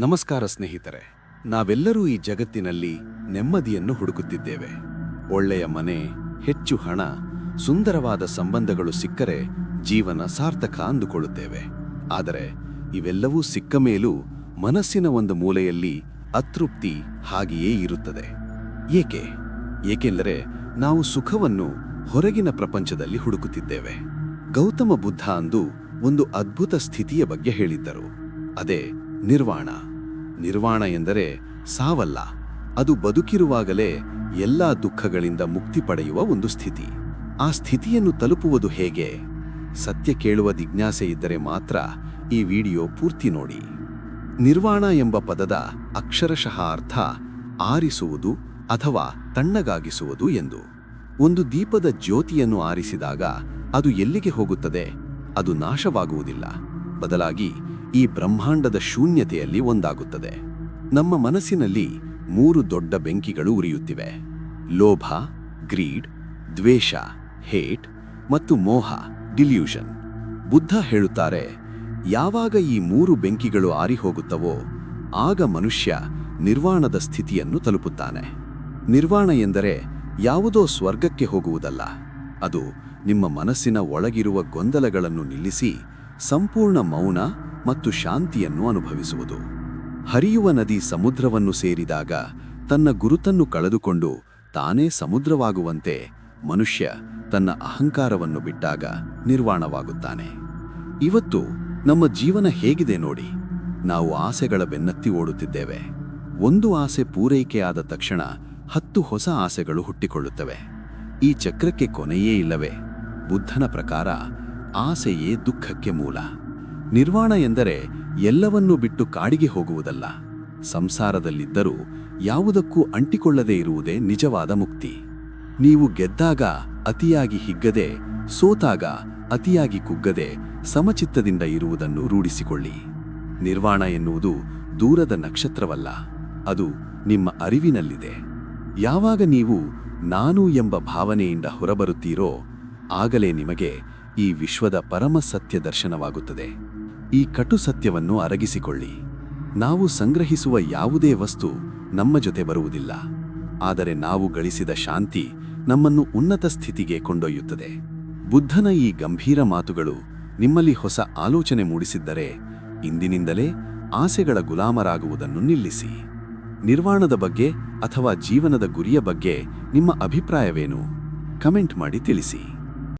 ನಮಸ್ಕಾರ ಸ್ನೇಹಿತರೆ. ನಾವೆಲ್ಲರೂ ಈ ಜಗತ್ತಿನಲ್ಲಿ ನೆಮ್ಮದಿಯನ್ನು ಹುಡುಕುತ್ತಿದ್ದೇವೆ. ಒಳ್ಳೆಯ ಮನೆ, ಹೆಚ್ಚು ಹಣ, ಸುಂದರವಾದ ಸಂಬಂಧಗಳು ಸಿಕ್ಕರೆ ಜೀವನ ಸಾರ್ಥಕ ಅಂದುಕೊಳ್ಳುತ್ತೇವೆ. ಆದರೆ ಇವೆಲ್ಲವೂ ಸಿಕ್ಕ ಮೇಲೂ ಮನಸ್ಸಿನ ಒಂದು ಮೂಲೆಯಲ್ಲಿ ಅತೃಪ್ತಿ ಹಾಗೆಯೇ ಇರುತ್ತದೆ. ಏಕೆಂದರೆ ನಾವು ಸುಖವನ್ನು ಹೊರಗಿನ ಪ್ರಪಂಚದಲ್ಲಿ ಹುಡುಕುತ್ತಿದ್ದೇವೆ. ಗೌತಮ ಬುದ್ಧ ಅಂದು ಒಂದು ಅದ್ಭುತ ಸ್ಥಿತಿಯ ಬಗ್ಗೆ ಹೇಳಿದ್ದರು. ಅದೇ ನಿರ್ವಾಣ. ನಿರ್ವಾಣ ಎಂದರೆ ಸಾವಲ್ಲ, ಅದು ಬದುಕಿರುವಾಗಲೇ ಎಲ್ಲಾ ದುಃಖಗಳಿಂದ ಮುಕ್ತಿ ಪಡೆಯುವ ಒಂದು ಸ್ಥಿತಿ. ಆ ಸ್ಥಿತಿಯನ್ನು ತಲುಪುವುದು ಹೇಗೆ? ಸತ್ಯ ಕೇಳುವ ಜಿಜ್ಞಾಸೆ ಇದ್ದರೆ ಮಾತ್ರ ಈ ವಿಡಿಯೋ ಪೂರ್ತಿ ನೋಡಿ. ನಿರ್ವಾಣ ಎಂಬ ಪದದ ಅಕ್ಷರಶಃ ಅರ್ಥ ಆರಿಸುವುದು ಅಥವಾ ತಣ್ಣಗಾಗಿಸುವುದು ಎಂದು. ಒಂದು ದೀಪದ ಜ್ಯೋತಿಯನ್ನು ಆರಿಸಿದಾಗ ಅದು ಎಲ್ಲಿಗೆ ಹೋಗುತ್ತದೆ? ಅದು ನಾಶವಾಗುವುದಿಲ್ಲ, ಬದಲಾಗಿ ಈ ಬ್ರಹ್ಮಾಂಡದ ಶೂನ್ಯತೆಯಲ್ಲಿ ಒಂದಾಗುತ್ತದೆ. ನಮ್ಮ ಮನಸ್ಸಿನಲ್ಲಿ 3 ದೊಡ್ಡ ಬೆಂಕಿಗಳು ಉರಿಯುತ್ತಿವೆ: ಲೋಭ, ಗ್ರೀಡ್, ದ್ವೇಷ, ಹೇಟ್, ಮತ್ತು ಮೋಹ, ಡಿಲ್ಯೂಷನ್. ಬುದ್ಧ ಹೇಳುತ್ತಾರೆ, ಯಾವಾಗ ಈ 3 ಬೆಂಕಿಗಳು ಆರಿಹೋಗುತ್ತವೋ ಆಗ ಮನುಷ್ಯ ನಿರ್ವಾಣದ ಸ್ಥಿತಿಯನ್ನು ತಲುಪುತ್ತಾನೆ. ನಿರ್ವಾಣ ಎಂದರೆ ಯಾವುದೋ ಸ್ವರ್ಗಕ್ಕೆ ಹೋಗುವುದಲ್ಲ, ಅದು ನಿಮ್ಮ ಮನಸ್ಸಿನ ಒಳಗಿರುವ ಗೊಂದಲಗಳನ್ನು ನಿಲ್ಲಿಸಿ ಸಂಪೂರ್ಣ ಮೌನ ಮತ್ತು ಶಾಂತಿಯನ್ನು ಅನುಭವಿಸುವುದು. ಹರಿಯುವ ನದಿ ಸಮುದ್ರವನ್ನು ಸೇರಿದಾಗ ತನ್ನ ಗುರುತನ್ನು ಕಳೆದುಕೊಂಡು ತಾನೇ ಸಮುದ್ರವಾಗುವಂತೆ ಮನುಷ್ಯ ತನ್ನ ಅಹಂಕಾರವನ್ನು ಬಿಟ್ಟಾಗ ನಿರ್ವಾಣವಾಗುತ್ತಾನೆ. ಇವತ್ತು ನಮ್ಮ ಜೀವನ ಹೇಗಿದೆ ನೋಡಿ. ನಾವು ಆಸೆಗಳ ಬೆನ್ನತ್ತಿ ಓಡುತ್ತಿದ್ದೇವೆ. ಒಂದು ಆಸೆ ಪೂರೈಕೆಯಾದ ತಕ್ಷಣ 10 ಹೊಸ ಆಸೆಗಳು ಹುಟ್ಟಿಕೊಳ್ಳುತ್ತವೆ. ಈ ಚಕ್ರಕ್ಕೆ ಕೊನೆಯೇ ಇಲ್ಲವೇ? ಬುದ್ಧನ ಪ್ರಕಾರ ಆಸೆಯೇ ದುಃಖಕ್ಕೆ ಮೂಲ. ನಿರ್ವಾಣ ಎಂದರೆ ಎಲ್ಲವನ್ನೂ ಬಿಟ್ಟು ಕಾಡಿಗೆ ಹೋಗುವುದಲ್ಲ. ಸಂಸಾರದಲ್ಲಿದ್ದರೂ ಯಾವುದಕ್ಕೂ ಅಂಟಿಕೊಳ್ಳದೇ ಇರುವುದೇ ನಿಜವಾದ ಮುಕ್ತಿ. ನೀವು ಗೆದ್ದಾಗ ಅತಿಯಾಗಿ ಹಿಗ್ಗದೆ, ಸೋತಾಗ ಅತಿಯಾಗಿ ಕುಗ್ಗದೆ ಸಮಚಿತ್ತದಿಂದ ಇರುವುದನ್ನು ರೂಢಿಸಿಕೊಳ್ಳಿ. ನಿರ್ವಾಣ ಎನ್ನುವುದು ದೂರದ ನಕ್ಷತ್ರವಲ್ಲ, ಅದು ನಿಮ್ಮ ಅರಿವಿನಲ್ಲಿದೆ. ಯಾವಾಗ ನೀವು ನಾನು ಎಂಬ ಭಾವನೆಯಿಂದ ಹೊರಬರುತ್ತೀರೋ ಆಗಲೇ ನಿಮಗೆ ಈ ವಿಶ್ವದ ಪರಮ ಸತ್ಯ ದರ್ಶನವಾಗುತ್ತದೆ. ಈ ಕಟು ಸತ್ಯವನ್ನು ಅರಗಿಸಿಕೊಳ್ಳಿ. ನಾವು ಸಂಗ್ರಹಿಸುವ ಯಾವುದೇ ವಸ್ತು ನಮ್ಮ ಜೊತೆ ಬರುವುದಿಲ್ಲ, ಆದರೆ ನಾವು ಗಳಿಸಿದ ಶಾಂತಿ ನಮ್ಮನ್ನು ಉನ್ನತ ಸ್ಥಿತಿಗೆ ಕೊಂಡೊಯ್ಯುತ್ತದೆ. ಬುದ್ಧನ ಈ ಗಂಭೀರ ಮಾತುಗಳು ನಿಮ್ಮಲ್ಲಿ ಹೊಸ ಆಲೋಚನೆ ಮೂಡಿಸಿದ್ದರೆ ಇಂದಿನಿಂದಲೇ ಆಸೆಗಳ ಗುಲಾಮರಾಗುವುದನ್ನು ನಿಲ್ಲಿಸಿ. ನಿರ್ವಾಣದ ಬಗ್ಗೆ ಅಥವಾ ಜೀವನದ ಗುರಿಯ ಬಗ್ಗೆ ನಿಮ್ಮ ಅಭಿಪ್ರಾಯವೇನು? ಕಮೆಂಟ್ ಮಾಡಿ ತಿಳಿಸಿ.